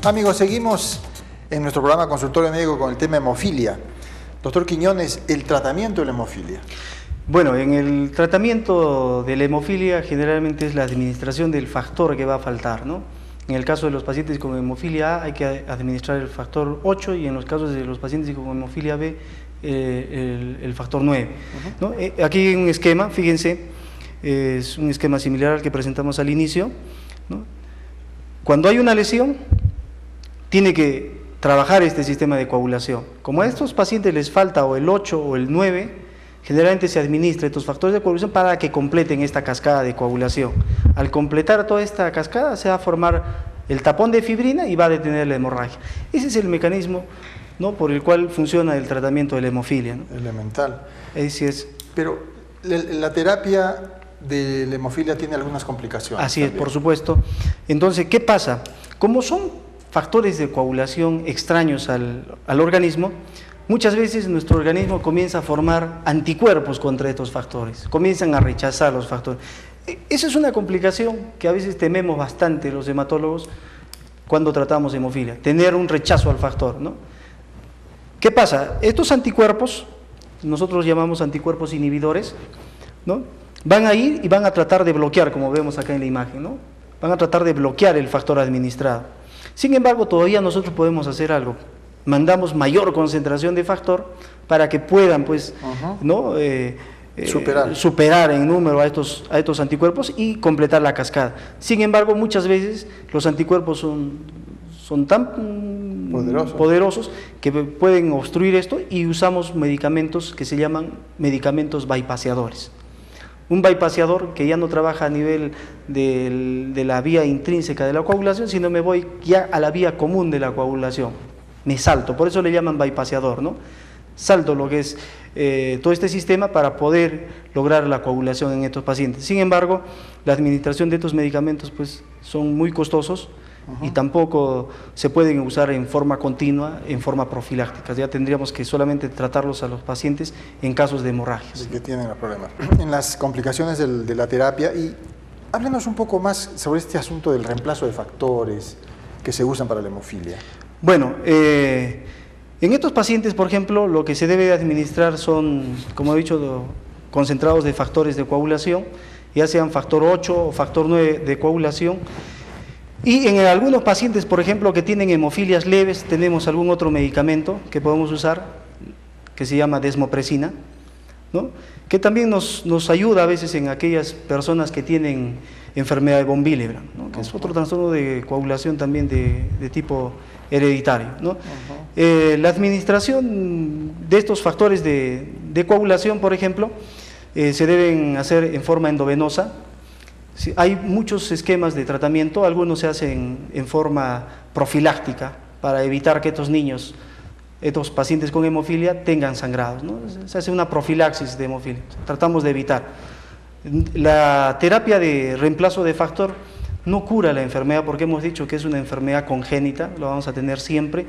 Amigos, seguimos en nuestro programa Consultorio Médico con el tema hemofilia. Doctor Quiñones, el tratamiento de la hemofilia. Bueno, en el tratamiento de la hemofilia generalmente es la administración del factor que va a faltar, ¿no? En el caso de los pacientes con hemofilia A hay que administrar el factor 8 y en los casos de los pacientes con hemofilia B el factor 9. ¿No? Aquí hay un esquema, fíjense, es un esquema similar al que presentamos al inicio, ¿no? Cuando hay una lesión, tiene que trabajar este sistema de coagulación. Como a estos pacientes les falta o el 8 o el 9, generalmente se administra estos factores de coagulación para que completen esta cascada de coagulación. Al completar toda esta cascada se va a formar el tapón de fibrina y va a detener la hemorragia. Ese es el mecanismo, ¿no?, por el cual funciona el tratamiento de la hemofilia, ¿no? Elemental. Así es. Pero la terapia de la hemofilia tiene algunas complicaciones. Así también. Es, por supuesto. Entonces, ¿qué pasa? Como son factores de coagulación extraños al organismo, muchas veces nuestro organismo comienza a formar anticuerpos contra estos factores, comienzan a rechazar los factores. Esa es una complicación que a veces tememos bastante los hematólogos cuando tratamos hemofilia, tener un rechazo al factor, ¿no? ¿Qué pasa? Estos anticuerpos, nosotros llamamos anticuerpos inhibidores, ¿no?, van a ir y van a tratar de bloquear, como vemos acá en la imagen, ¿no? Van a tratar de bloquear el factor administrado. Sin embargo, todavía nosotros podemos hacer algo. Mandamos mayor concentración de factor para que puedan, pues, ¿no?, superar en número a estos anticuerpos y completar la cascada. Sin embargo, muchas veces los anticuerpos son tan poderosos que pueden obstruir esto y usamos medicamentos que se llaman medicamentos bypaseadores. Un bypaseador que ya no trabaja a nivel de la vía intrínseca de la coagulación, sino me voy ya a la vía común de la coagulación. Me salto, por eso le llaman bypaseador, ¿no? Salto lo que es todo este sistema para poder lograr la coagulación en estos pacientes. Sin embargo, la administración de estos medicamentos, pues, son muy costosos y tampoco se pueden usar en forma continua, en forma profiláctica. Ya tendríamos que solamente tratarlos a los pacientes en casos de hemorragias. Que tienen los problemas. En las complicaciones de la terapia, y háblenos un poco más sobre este asunto del reemplazo de factores que se usan para la hemofilia. Bueno, en estos pacientes, por ejemplo, lo que se debe administrar son, como he dicho, concentrados de factores de coagulación, ya sean factor 8 o factor 9 de coagulación. Y en algunos pacientes, por ejemplo, que tienen hemofilias leves, tenemos algún otro medicamento que podemos usar, que se llama desmopresina, ¿no?, que también nos ayuda a veces en aquellas personas que tienen enfermedad de von Willebrand, ¿no?, que es otro trastorno de coagulación también de tipo hereditario, ¿no? La administración de estos factores de coagulación, por ejemplo, se deben hacer en forma endovenosa. Sí, hay muchos esquemas de tratamiento, algunos se hacen en forma profiláctica para evitar que estos niños, estos pacientes con hemofilia tengan sangrados, ¿no? Se hace una profilaxis de hemofilia, tratamos de evitar. La terapia de reemplazo de factor no cura la enfermedad porque hemos dicho que es una enfermedad congénita, lo vamos a tener siempre.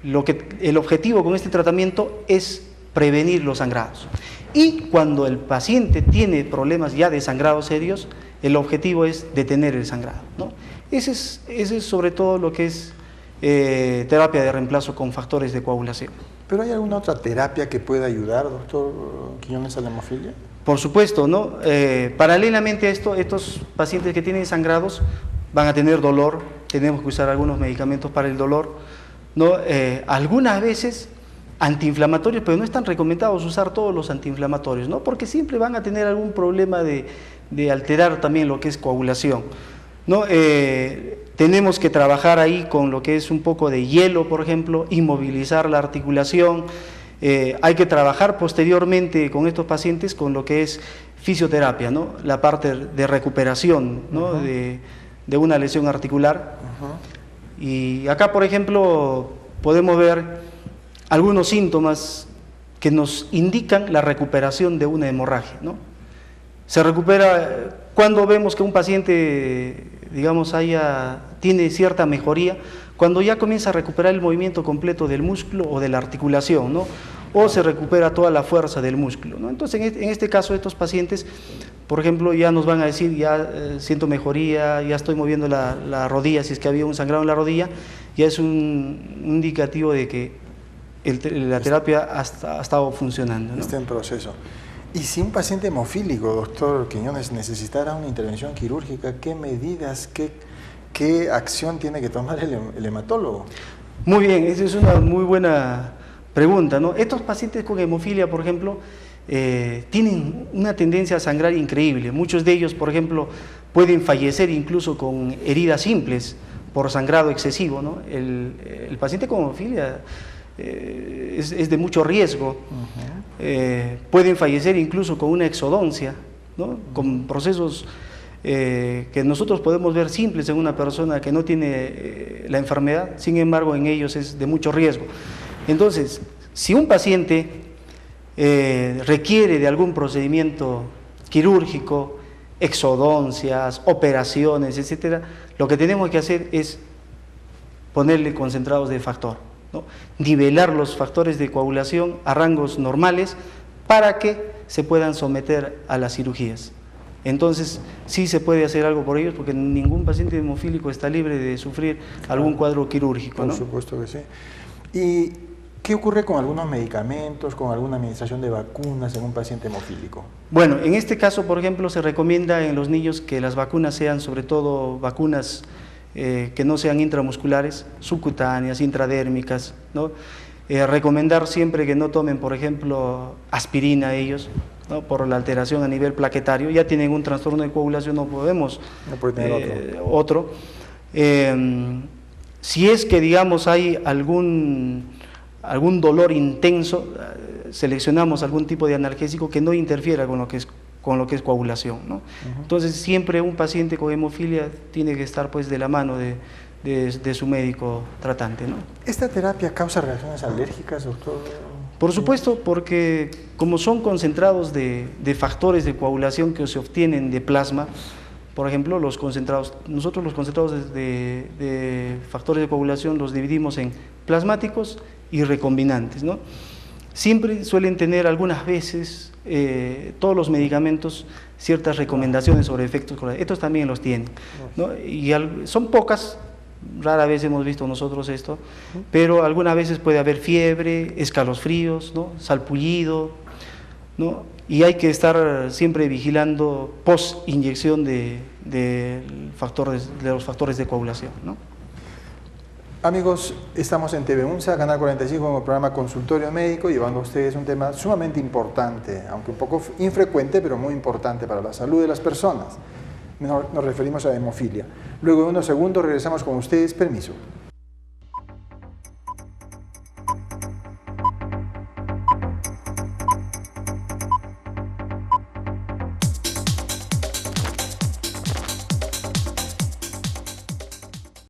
El objetivo con este tratamiento es prevenir los sangrados. Y cuando el paciente tiene problemas ya de sangrados serios, el objetivo es detener el sangrado, ¿no? Ese es sobre todo lo que es terapia de reemplazo con factores de coagulación. ¿Pero hay alguna otra terapia que pueda ayudar, doctor Quiñones, a la hemofilia? Por supuesto, ¿no? Paralelamente a esto, estos pacientes que tienen sangrados van a tener dolor, tenemos que usar algunos medicamentos para el dolor, ¿no? Algunas veces antiinflamatorios, pero no están recomendados usar todos los antiinflamatorios, ¿no?, porque siempre van a tener algún problema de alterar también lo que es coagulación, ¿no? Tenemos que trabajar ahí con lo que es un poco de hielo, por ejemplo, inmovilizar la articulación. Hay que trabajar posteriormente con estos pacientes con lo que es fisioterapia, ¿no?, la parte de recuperación, ¿no?, de una lesión articular. Y acá, por ejemplo, podemos ver algunos síntomas que nos indican la recuperación de una hemorragia, ¿no? Se recupera cuando vemos que un paciente, digamos, tiene cierta mejoría, cuando ya comienza a recuperar el movimiento completo del músculo o de la articulación, ¿no?, o se recupera toda la fuerza del músculo, ¿no? Entonces, en este caso, estos pacientes, por ejemplo, ya nos van a decir, ya siento mejoría, ya estoy moviendo la rodilla, si es que había un sangrado en la rodilla, ya es un indicativo de que la terapia ha estado funcionando, ¿no? Está en proceso. Y si un paciente hemofílico, doctor Quiñones, necesitara una intervención quirúrgica, ¿qué medidas, qué acción tiene que tomar el hematólogo? Muy bien, esa es una muy buena pregunta, ¿no? Estos pacientes con hemofilia, por ejemplo, tienen una tendencia a sangrar increíble. Muchos de ellos, por ejemplo, pueden fallecer incluso con heridas simples por sangrado excesivo, ¿no? El paciente con hemofilia es de mucho riesgo. Pueden fallecer incluso con una exodoncia, ¿no? Con procesos que nosotros podemos ver simples en una persona que no tiene la enfermedad, sin embargo en ellos es de mucho riesgo. Entonces, si un paciente requiere de algún procedimiento quirúrgico, exodoncias, operaciones, etcétera, lo que tenemos que hacer es ponerle concentrados de factor, ¿no? Nivelar los factores de coagulación a rangos normales para que se puedan someter a las cirugías. Entonces, sí se puede hacer algo por ellos, porque ningún paciente hemofílico está libre de sufrir algún cuadro quirúrgico, ¿no? Por supuesto que sí. ¿Y qué ocurre con algunos medicamentos, con alguna administración de vacunas en un paciente hemofílico? Bueno, en este caso, por ejemplo, se recomienda en los niños que las vacunas sean sobre todo vacunas que no sean intramusculares, subcutáneas, intradérmicas, ¿no? Recomendar siempre que no tomen, por ejemplo, aspirina ellos, ¿no? Por la alteración a nivel plaquetario. Ya tienen un trastorno de coagulación, no podemos tener otro. Si es que, digamos, hay algún dolor intenso, seleccionamos algún tipo de analgésico que no interfiera con lo que es coagulación, ¿no? Entonces, siempre un paciente con hemofilia tiene que estar pues de la mano de su médico tratante, ¿no? ¿Esta terapia causa reacciones alérgicas, doctor? Por supuesto, porque como son concentrados de factores de coagulación que se obtienen de plasma, por ejemplo, nosotros los concentrados de factores de coagulación los dividimos en plasmáticos y recombinantes, ¿no? Siempre suelen tener algunas veces todos los medicamentos ciertas recomendaciones sobre efectos colaterales. Estos también los tienen, ¿no? Y son pocas, rara vez hemos visto nosotros esto, pero algunas veces puede haber fiebre, escalofríos, ¿no? Salpullido, ¿no? Y hay que estar siempre vigilando post inyección de los factores de coagulación, ¿no? Amigos, estamos en TV UNSA, Canal 45, con el programa Consultorio Médico, llevando a ustedes un tema sumamente importante, aunque un poco infrecuente, pero muy importante para la salud de las personas. Nos referimos a la hemofilia. Luego de unos segundos regresamos con ustedes. Permiso.